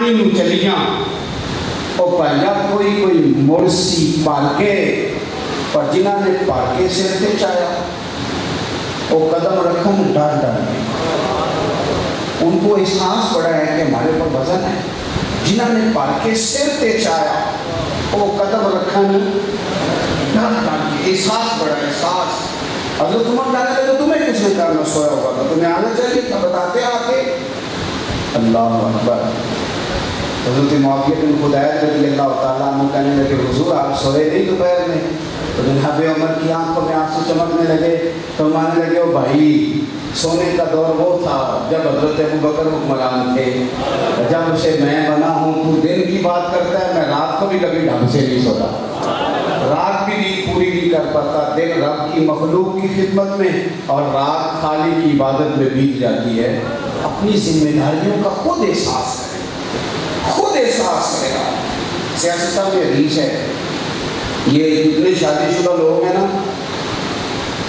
پانی نو چلیاں او پہلا کوئی مرسی پال کے پر جنہ نے پال کے سر تے چایا او قدم رکھن ڈر ڈر کے ان کو احساس پڑا ہے کہ ہمارے پر وزن ہے. جنہ نے پال کے سر تے چایا او قدم رکھن ڈر ڈر کے احساس پڑا احساس. حضرت عمر ڈالے تو تمہیں کس نے کرنا سویا ہوگا تو تمہیں آنا چاہیے تھا بتاتے آ کے. اللہ اکبر. حضرت معاویہ بن خدیج رضی اللہ تعالیٰ عنہ کہنے لگے حضور آپ سوئے نہیں دوپہر میں؟ تو جناب عمر کی آنکھوں میں آنسو چمکنے لگے تو ماننے لگے او بھائی سونے کا دور وہ تھا جب حضرت ابوبکر حکمران تھے. جب سے میں بنا ہوں تو دن کی بات کرتا ہے میں رات کو بھی کبھی ڈھنگ سے نہیں سوتا. رات بھی نیند پوری نہیں کر پاتا. دن رب کی مخلوق کی خدمت میں اور رات خالی کی عبادت میں بیت جاتی ہے. اپنی ذمہ داریوں کا خود احساس کرے خود احساس کرے گا. سیاست میں حدیث ہے یہ جتنے شادی شدہ لوگ ہیں نا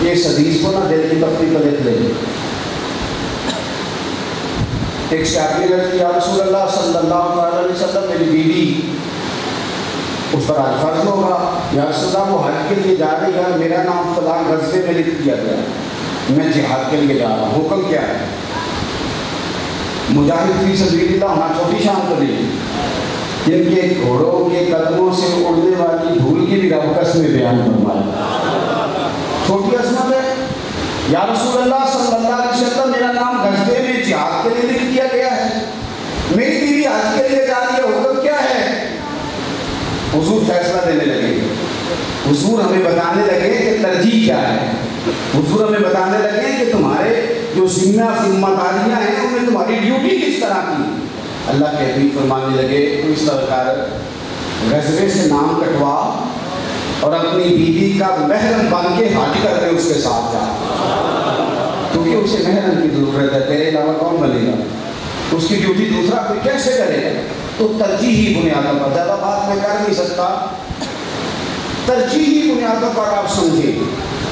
یہ اس حدیث کو نا دل کی پتری پر لکھ لیں. ایک صحابی نے یا رسول اللہ صلی اللہ علیہ وسلم میری بیوی اس پر آج فرض ہوگا. یا رسول اللہ وہ حج کے لیے جا رہی ہے میرا نام فلاں غزوے میں لکھ دیا گیا میں جہاد کے لیے جا رہا ہوں. حکم کیا ہے؟ مجاہد فی سبیل اللہ ہونا چھوٹی شان تو نہیں. جن کے گھوڑوں کے قدموں سے اڑنے والی دھول کی بھی رب قسم بیان فرمایا. چھوٹی عظمت ہے. یا رسول اللہ صلی اللہ علیہ وسلم میرا نام غزوے میں جہاد کے لیے لکھ دیا گیا ہے میری بیوی حج کے لیے جا رہی ہے حکم کیا ہے؟ حضور فیصلہ دینے لگے. حضور ہمیں بتانے لگے کہ ترجیح کیا ہے. حضور ہمیں بتانے لگے کہ تمہارے جو ذمہ داریاں ہیں ان میں تمہاری ڈیوٹی کس طرح کی. اللہ کے حبیب فرمانے لگے تو اس طرح کر غزوے سے نام کٹوا اور اپنی بیوی کا محرم بن کے حج کر کے اس کے ساتھ جا کیونکہ اسے محرم کی ضرورت ہے. تیرے علاوہ کون بنے گا؟ اس کی ڈیوٹی دوسرا کوئی کیسے کرے گا؟ تو ترجیحی بنیادوں پر زیادہ بات میں کر نہیں سکتا. ترجیحی بنیادوں پر آپ سمجھیں.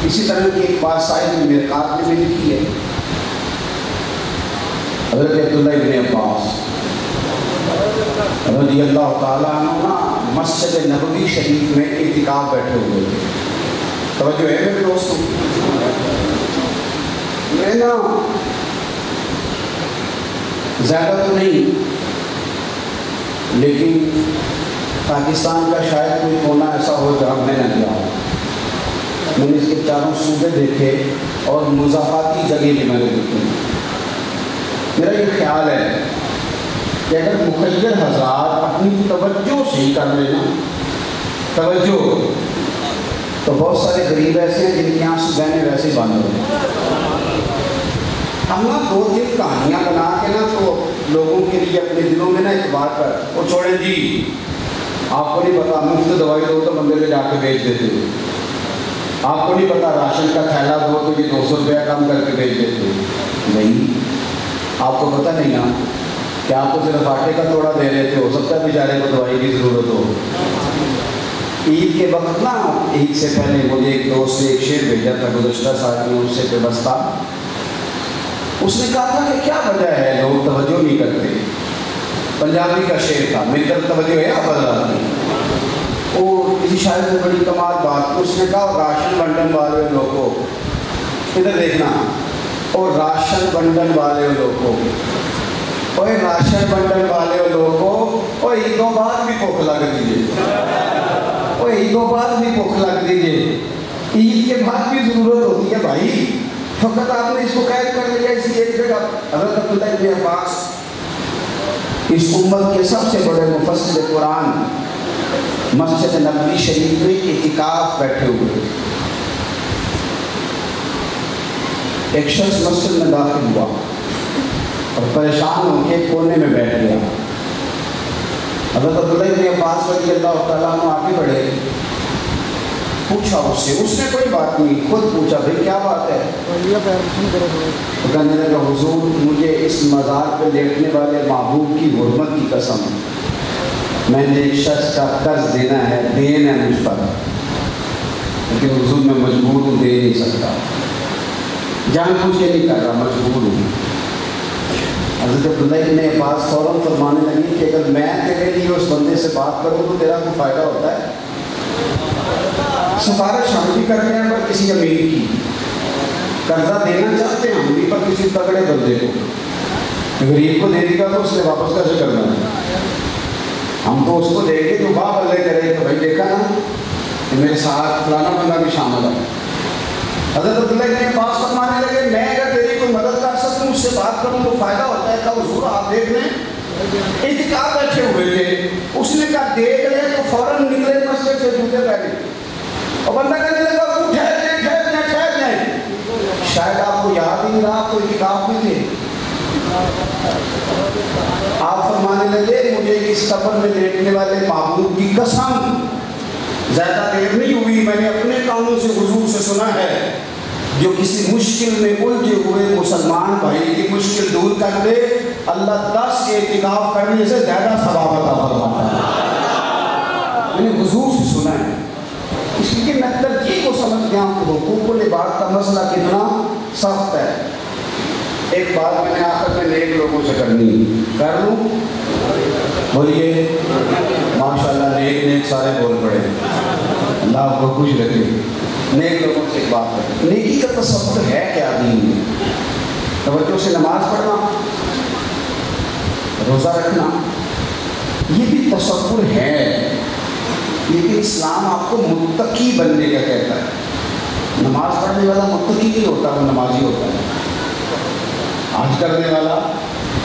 اسی طرح کی ایک بات صاحب نے میرکات میں لکھی ہے. حضرت عبداللہ ابن عباس رضی اللہ تعالیٰ عنہ مسجد نبوی شریف میں اعتکاف بیٹھے ہوئے تھے. توجہ ہے میرے دوستوں. میں نا زیادہ تو نہیں لیکن پاکستان کا شاید کوئی کونا ایسا ہو جہاں میں نہ گیا ہوں. میں نے اس کے چاروں صوبے دیکھے اور مضافاتی جگہ بھی میں نے دیکھی. میرا یہ خیال ہے کہ اگر مخیر حضرات اپنی توجہ صحیح کر لینا توجہ تو بہت سارے غریب ایسے ہیں جن کی آنکھ سے بہنے ویسے بند ہو گئے. ہم نا دو تین کہانیاں بنا کے نا تو لوگوں کے لیے اپنے دلوں میں نا ایک بات پر وہ چھوڑیں جی آپ کو نہیں پتا مفت دوائی دو تو بندے میں جا کے بیچ دیتے. آپ کو نہیں پتا راشن کا تھیلا دو تو یہ 200 روپیہ کم کر کے بیچ دیتے. نہیں آپ کو پتہ نہیں نا کہ آپ کو صرف آٹے کا توڑا دے رہے تھے. ہو سکتا ہے بیچارے کو دوائی کی ضرورت ہو. عید کے وقت نا عید سے پہلے مجھے ایک دوست نے ایک شعر بھیجا تھا گزشتہ سال میں اس سے پیوستہ. اس نے کہا تھا کہ کیا وجہ ہے لوگ توجہ نہیں کرتے. پنجابی کا شعر تھا میری طرف توجہ ہے آپ حضرات کی. اور کسی شاعر نے بڑی کمال بات اس نے کہا راشن بنڈن والے لوگوں ادھر دیکھنا اور راشن بنڈن والے لوگوں اور راشن بنڈن والے لوگوں اور عیدوں بعد بھی بھوک لگ دیجیے اور عیدوں بعد بھی بھوک لگ دیجیے. عید کے بعد بھی ضرورت ہوتی ہے بھائی. فقط آپ نے اس کو قید کر لیا اسی ایک جگہ. حضرت عبداللہ ابن عباس اس امت کے سب سے بڑے مفسر قرآن مسجد نبوی شریف میں اعتکاف بیٹھے ہوئے تھے. ایک شخص مسجد میں داخل ہوا اور پریشان ہو کے کونے میں بیٹھ گیا. حضرت عبداللہ ابن عباس رضی اللہ تعالیٰ عنہ آگے بڑھے پوچھا اس نے کوئی بات نہیں خود پوچھا بھائی کیا بات ہے. تو کہنے لگا حضور مجھے اس مزار پہ لیٹنے والے محبوب کی حرمت کی قسم میں نے ایک شخص کا قرض دینا ہے دین ہے مجھ پر لیکن حضور میں مجبور ہوں دے نہیں سکتا. جان بوجھ کے نہیں کر رہا مجبور ہوں. حضرت عبداللہ ابن عباس فوراً فرمانے لگی کہ اگر میں تیرے لیے اس بندے سے بات کروں تو تیرا کوئی فائدہ ہوتا ہے؟ سفارش ہم بھی کرتے ہیں پر کسی امیر کی، قرضہ دینا چاہتے ہیں ہم بھی پر کسی تگڑے بندے کو، غریب کو دے دے گا تو اس نے واپس کیسے کرنا ہے؟ ہم تو اس کو دیں گے جو باپ اللہ کرے کہ بھائی دیکھا نا کہ میرے ساتھ فلانا بندہ بھی شامل ہے۔ حضرت عبداللہ کے پاس فرمانے لگے میں اگر تیری کوئی مدد کر سکوں اس سے بات کروں تو فائدہ ہوتا ہے؟ کہا حضور آپ دیکھ لیں، اعتکاف بیٹھے ہوئے تھے، اس نے کہا دیکھ لیں تو فوراً نکلے مسجد سے جوتے پہنے اور بندہ کہنے لگا ٹھہر جائیں، شاید آپ کو یاد ہی نہیں رہا آپ تو اعتکاف میں تھے۔ آپ فرمانے لگے مجھے اس قبر میں لیٹنے والے معبود کی قسم زیادہ دیر نہیں ہوئی، میں نے اپنے کانوں سے حضور سے سنا ہے جو کسی مشکل میں الجھے ہوئے مسلمان بھائی کی مشکل دور کر دے اللہ 10 کے اعتکاف کرنے سے زیادہ ثواب عطا فرماتا ہے۔ میں نے حضور سے سنا ہے، اس لیے میں ترجیح کو سمجھ گیا ہوں کہ حقوق العباد کا مسئلہ کتنا سخت ہے۔ ایک بات میں نے آخر میں نیک لوگوں سے کرنی کر لوں، بولیے ماشاءاللہ نیک نیک سارے بول پڑے، اللہ آپ کو خوش رکھے۔ نیک لوگوں سے ایک بات ہے، نیکی کا تصور ہے کیا دین میں؟ توجہ سے نماز پڑھنا، روزہ رکھنا، یہ بھی تصور ہے، لیکن اسلام آپ کو متقی بننے کا کہتا ہے۔ نماز پڑھنے والا متقی نہیں ہوتا، وہ نمازی ہوتا ہے، حج کرنے والا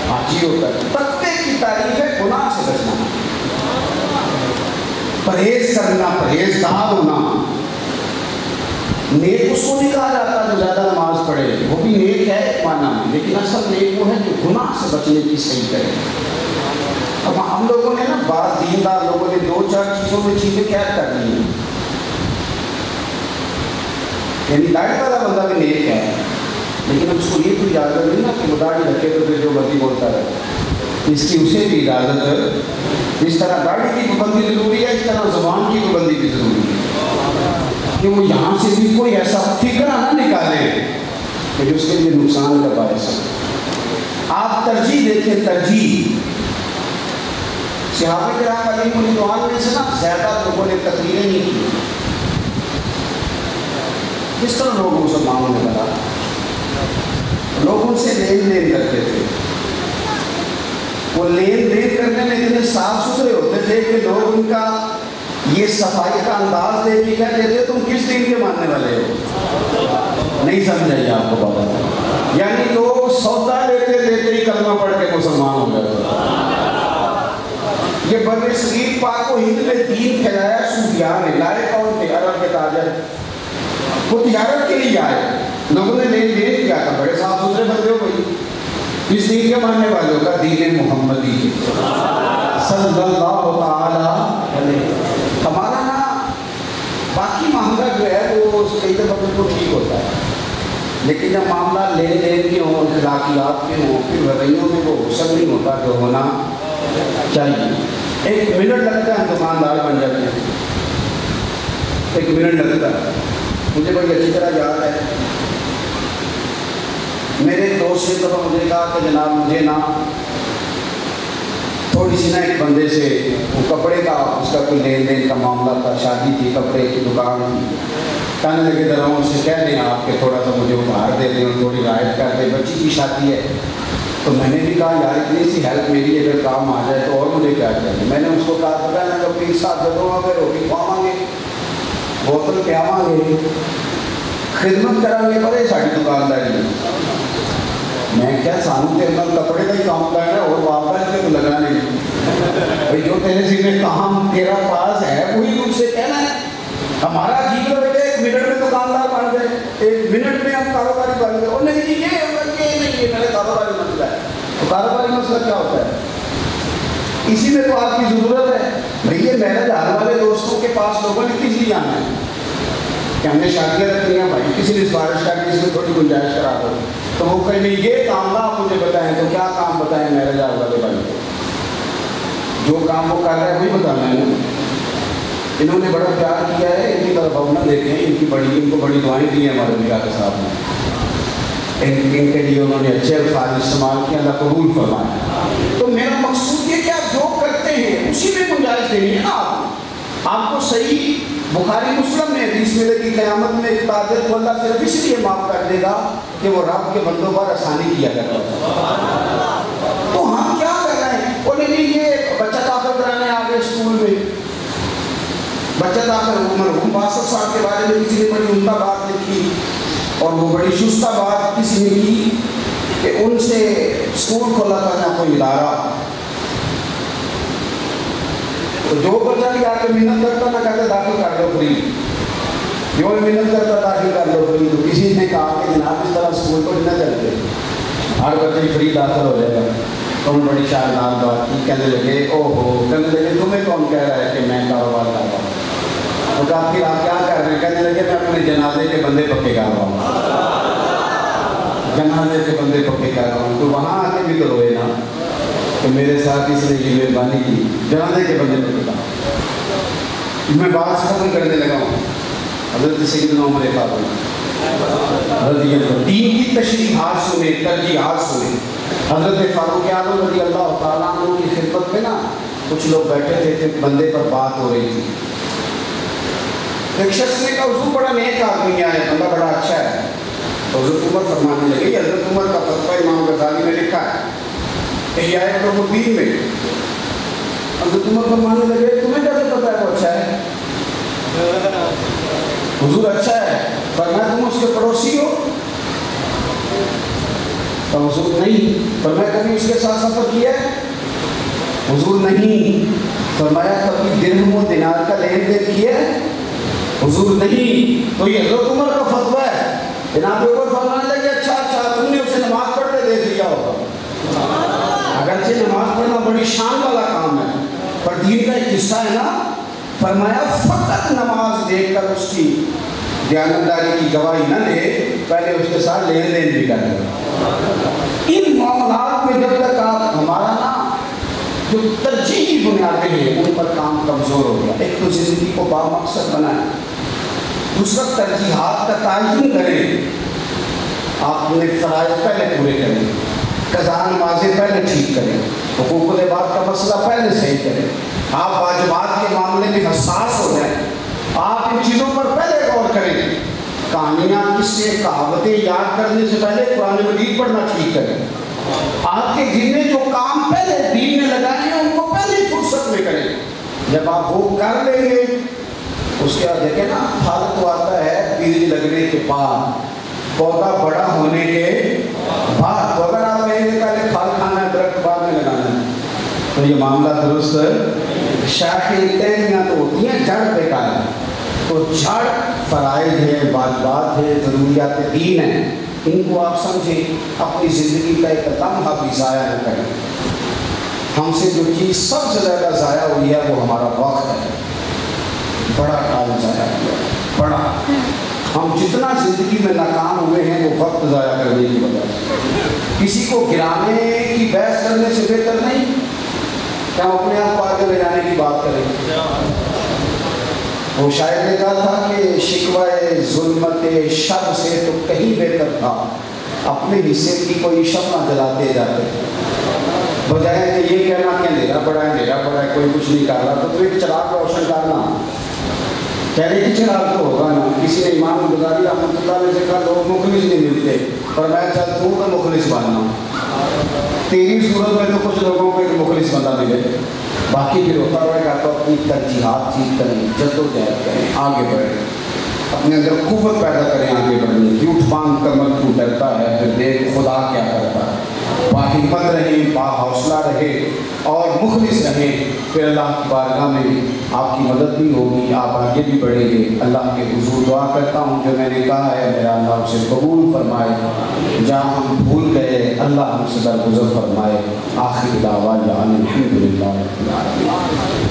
حاجی ہوتا ہے۔ تقوی کی تعریف ہے گناہ سے بچنا، پرہیز کرنا، پرہیزگار ہونا۔ نیک اس کو نہیں کہا جاتا جو زیادہ نماز پڑھے، وہ بھی نیک ہے ایک معنی میں، لیکن اصل نیک وہ ہے جو گناہ سے بچنے کی صحیح کرے۔ اب ہم لوگوں نے نا بعض دیندار لوگوں نے 2-4 چیزوں میں چیزیں قید کر لی ہیں، یعنی داڑھی والا بندہ بھی نیک ہے لیکن اب اس کو یہ کوئی اجازت نہیں نا کہ وہ داڑھی رکھے تو پھر جو مرضی بولتا رہے، اس کی اسے بھی اجازت ہے۔ جس طرح داڑھی کی پابندی ضروری ہے اس طرح زبان کی پابندی بھی ضروری ہے کہ وہ یہاں سے بھی کوئی ایسا فکرہ نہ نکالے کہ جو اس کے لیے نقصان کا باعث ہے۔ آپ ترجیح دیکھیں، ترجیح صحابہ کرام علیہم رضوان میں سے نا زیادہ لوگوں نے تقریریں نہیں کی۔ کس طرح لوگ مسلمانوں نے بنا، لوگوں سے لین دین کرتے تھے، وہ لین دین کرنے میں اتنے صاف ستھرے ہوتے تھے کہ لوگ ان کا یہ صفائی کا انداز دیکھ کے کہتے تھے تم کس دین کے ماننے والے ہو؟ نہیں سمجھائیے آپ کو بات، یعنی لوگ سودا لیتے لیتے ہی کلمہ پڑھ کے مسلمان ہو گئے۔ یہ بر صغیر پاک و ہند میں دین پھیلایا صوفیان نے، لائے کون تھے؟ عرب کے تاجر، وہ تجارت کے لیے آئے، لوگوں نے لین دین کیا تھا، بڑے صاف ستھرے بندے ہو گئی، اس دین کے ماننے والوں کا دین محمدی صلی اللہ تعالی علیہ۔ ہمارا نا باقی معاملہ جو ہے وہ کئی دفعہ بالکل ٹھیک ہوتا ہے، لیکن جب معاملہ لین دین کے ہوں، اخلاقیات کے ہوں، پھر رویوں میں وہ حسن نہیں ہوتا جو ہونا چاہیے۔ 1 منٹ لگتا ہے دکاندار بن جاتے ہیں، 1 منٹ لگتا ہے۔ مجھے بڑی اچھی طرح یاد ہے میرے دوست نے دفعہ مجھے کہا کہ جناب مجھے نا تھوڑی سی نا ایک بندے سے وہ کپڑے کا اس کا کوئی لین دین کا معاملہ تھا، شادی تھی، کپڑے کی دکان تھی، کہنے لگے ذرا ان سے کہہ دیں آپ کہ تھوڑا سا مجھے ادھار دے دیں اور تھوڑی رعایت کر دیں، بچی کی شادی ہے۔ تو میں نے بھی کہا یار اتنی سی ہیلپ میری اگر کام آ جائے تو اور مجھے کیا چاہیے۔ میں نے اس کو کہا پتا نا جب 20 سال جب گے روٹی کھواواں گے، بوتل پیاواں گے، خدمت کریں گے، پر یہ ساری دکانداری ہے۔ میں کیا سانو تیرے نال کپڑے کا ہی کام کرنا ہے اور واپس کے تو لگا نہیں بھائی، جو تیرے سینے کام تیرا پاس ہے وہی تم سے کہنا ہے۔ ہمارا عجیب لگے 1 منٹ میں دکاندار بن گئے، 1 منٹ میں ہم کاروباری بن گئے، اور نہیں جی یہ نہیں یہ میرے کاروباری مسئلہ ہے۔ تو کاروباری مسئلہ کیا ہوتا ہے؟ اسی میں تو آپ کی ضرورت ہے بھئی، یہ میرے جانے والے دوستوں کے پاس لوگوں نے کس لیے جانا ہے کہ ہم نے شادیاں رکھنی ہیں، بھائی کسی نے سفارش کر کے اس میں تھوڑی گنجائش کرا دو، تو وہ کہیں نہیں یہ کام نہ آپ مجھے بتائیں، تو کیا کام بتائیں میرے جانے والے بھائی کو؟ جو کام وہ کر رہے ہیں وہی بتانا ہے۔ انہوں نے بڑا پیار کیا ہے، ان کی طرف نہ دیکھیں، ان کو بڑی دعائیں دی ہیں ہمارے نگاہ کے ساتھ میں۔ ان کے لیے انہوں نے اچھے الفاظ استعمال کیا، اللہ قبول فرمایا۔ تو میرا مقصود یہ کہ آپ جو کرتے ہیں اسی میں گنجائش دینی ہے نا آپ کو صحیح بخاری مسلم میں حدیث ملے گی قیامت میں ایک تاجر کو اللہ صرف اس لیے معاف کر دے گا کہ وہ رب کے بندوں پر آسانی کیا کرتا ہے۔ تو ہم کیا کر رہے ہیں؟ وہ نہیں یہ بچہ داخل کرانے آ گئے اسکول میں، بچہ داخل مرحوم باسط صاحب کے بارے میں کسی نے بڑی عمدہ بات لکھی اور وہ بڑی شستہ بات کسی نے کی کہ ان سے اسکول کھولا تھا نہ کوئی ادارہ، تو جو بچہ بھی آ کے محنت کرتا نہ کہتے داخل کر دو فری، جو محنت کرتا داخل کر دو فری۔ تو کسی نے کہا کہ جناب اس طرح اسکول کو نہ چلتے، ہر بچے فری داخل ہو جائے گا۔ تو انہوں نے بڑی شاندار بات کی، کہنے لگے او ہو، کہنے لگے تمہیں کون کہہ رہا ہے کہ میں کاروبار کر رہا ہوں؟ تو کہا پھر آپ کیا کر رہے ہیں؟ کہنے لگے میں اپنے جنازے کے بندے پکے کر رہا ہوں، جنازے کے بندے پکے کر رہا ہوں۔ تو وہاں آ کے بھی تو روئے نا کہ میرے ساتھ اس نے یہ مہربانی کی، جنازے کے بندے پکے کر۔ میں بات ختم کرنے لگا ہوں۔ حضرت سیدنا عمر فاروق رضی اللہ، دین کی تشریحات سنیں، ترجیحات سنیں۔ حضرت فاروق اعظم رضی اللہ تعالیٰ عنہ کی خدمت میں نا کچھ لوگ بیٹھے تھے، ایک بندے پر بات ہو رہی تھی۔ ایک شخص نے کہا حضور بڑا نیک آدمی ہے، بندہ بڑا اچھا ہے۔ تو حضرت عمر فرمانے لگے، حضرت عمر کا فتویٰ امام غزالی میں لکھا ہے احیاء علومالدین میں۔ حضرت عمر فرمانے لگے تمہیں کیسے پتہ ہے وہ اچھا ہے؟ حضور اچھا ہے، فرمایا تم اس کے پڑوسی ہو؟ تو حضور نہیں۔ فرمایا کبھی اس کے ساتھ سفر کیا ہے؟ حضور نہیں۔ فرمایا کبھی درہم و دینار کا لین دین کیا ہے؟ حضور نہیں۔ تو یہ حضرت عمر کا فتویٰ ہے۔ جناب عمر فرمانے لگے اچھا تم نے اسے نماز پڑھتے دیکھ لیا ہوگا، اگرچہ نماز پڑھنا بڑی شان والا کام ہے پر دین کا ایک حصہ ہے نا۔ فرمایا فقط نماز دیکھ کر اس کی دیانتداری کی گواہی نہ دے، پہلے اس کے ساتھ لین دین بھی کر لے۔ ان معاملات میں جب تک آپ ہمارا نا جو ترجیحی بنیادیں ہیں ان پر کام کمزور ہو گیا، ایک تو زندگی کو بامقصد بنائیں، دوسرا ترجیحات کا تعین کریں۔ آپ اپنے فرائض پہلے پورے کریں، قضاء نمازیں پہلے ٹھیک کریں، حقوق العباد کا مسئلہ پہلے صحیح کریں، آپ واجبات کے معاملے میں حساس ہو جائیں، آپ ان چیزوں پر پہلے غور کریں۔ کہانیاں قصے کہاوتیں یاد کرنے سے پہلے قرآن مجید پڑھنا ٹھیک کریں۔ آپ کے دل میں جو کام پہلے دین میں لگائے ہیں ان کو پہلے فرصت میں کریں۔ جب آپ وہ کر لیں گے اس کے بعد دیکھیں نا پھل تو آتا ہے بیج لگنے کے بعد، پودا بڑا ہونے کے بعد۔ تو اگر آپ کہیں گے پہلے پھل کھانا ہے درخت بعد میں لگانا ہے تو یہ معاملہ درست شاخیں تیریاں تو ہوتی ہیں، جڑ بیکار ہے۔ تو جڑ فرائض ہے، واجبات ہے، ضروریات دین ہیں، ان کو آپ سمجھیں، اپنی زندگی کا ایک لمحہ بھی ضائع نہ کریں۔ ہم سے جو چیز سب سے زیادہ ضائع ہوئی ہے وہ ہمارا وقت ہے، بڑا ٹائم ضائع ہوا، بڑا۔ ہم جتنا زندگی میں ناکام ہوئے ہیں وہ وقت ضائع کرنے کی وجہ سے۔ کسی کو گرانے کی بحث کرنے سے بہتر نہیں کہ ہم اپنے آپ کو آگے لے جانے کی بات کریں۔ وہ شاعر نے کہا تھا کہ شکوہ ظلمت شب سے تو کہیں بہتر تھا اپنے حصے کی کوئی شمع جلاتے جاتے، بجائے کہ یہ کہنا کہ اندھیرا پڑا ہے، اندھیرا پڑا ہے، کوئی کچھ نہیں کر رہا، تو ایک چراغ روشن کرنا، کہنے کی چراغ تو ہوگا نا۔ کسی نے امام غزالی رحمۃ اللہ علیہ سے کہا لوگ مخلص نہیں ملتے، پر میں چل تو مخلص بننا، تیری صورت میں تو کچھ لوگوں کو ایک مخلص بندہ ملے، باقی پھر ہوتا رہے گا۔ تو اپنی ترجیحات ٹھیک کریں، جدوجہد کریں، آگے بڑھیں، اپنے اندر قوت پیدا کریں آگے بڑھنے کی۔ اٹھ باندھ کر مت کیوں ڈرتا ہے، پھر دیکھ خدا کیا کرتا ہے۔ باہمت رہیں، باحوصلہ رہے اور مخلص رہیں، پھر اللہ کی بارگاہ میں آپ کی مدد بھی ہوگی، آپ آگے بھی بڑھیں گے۔ اللہ کے حضور دعا کرتا ہوں جو میں نے کہا ہے میرا اللہ اسے قبول فرمائے، جہاں ہم بھول گئے اللہ ہم سے درگزر فرمائے۔ آخر دعوانا الحمدللہ رب العالمین۔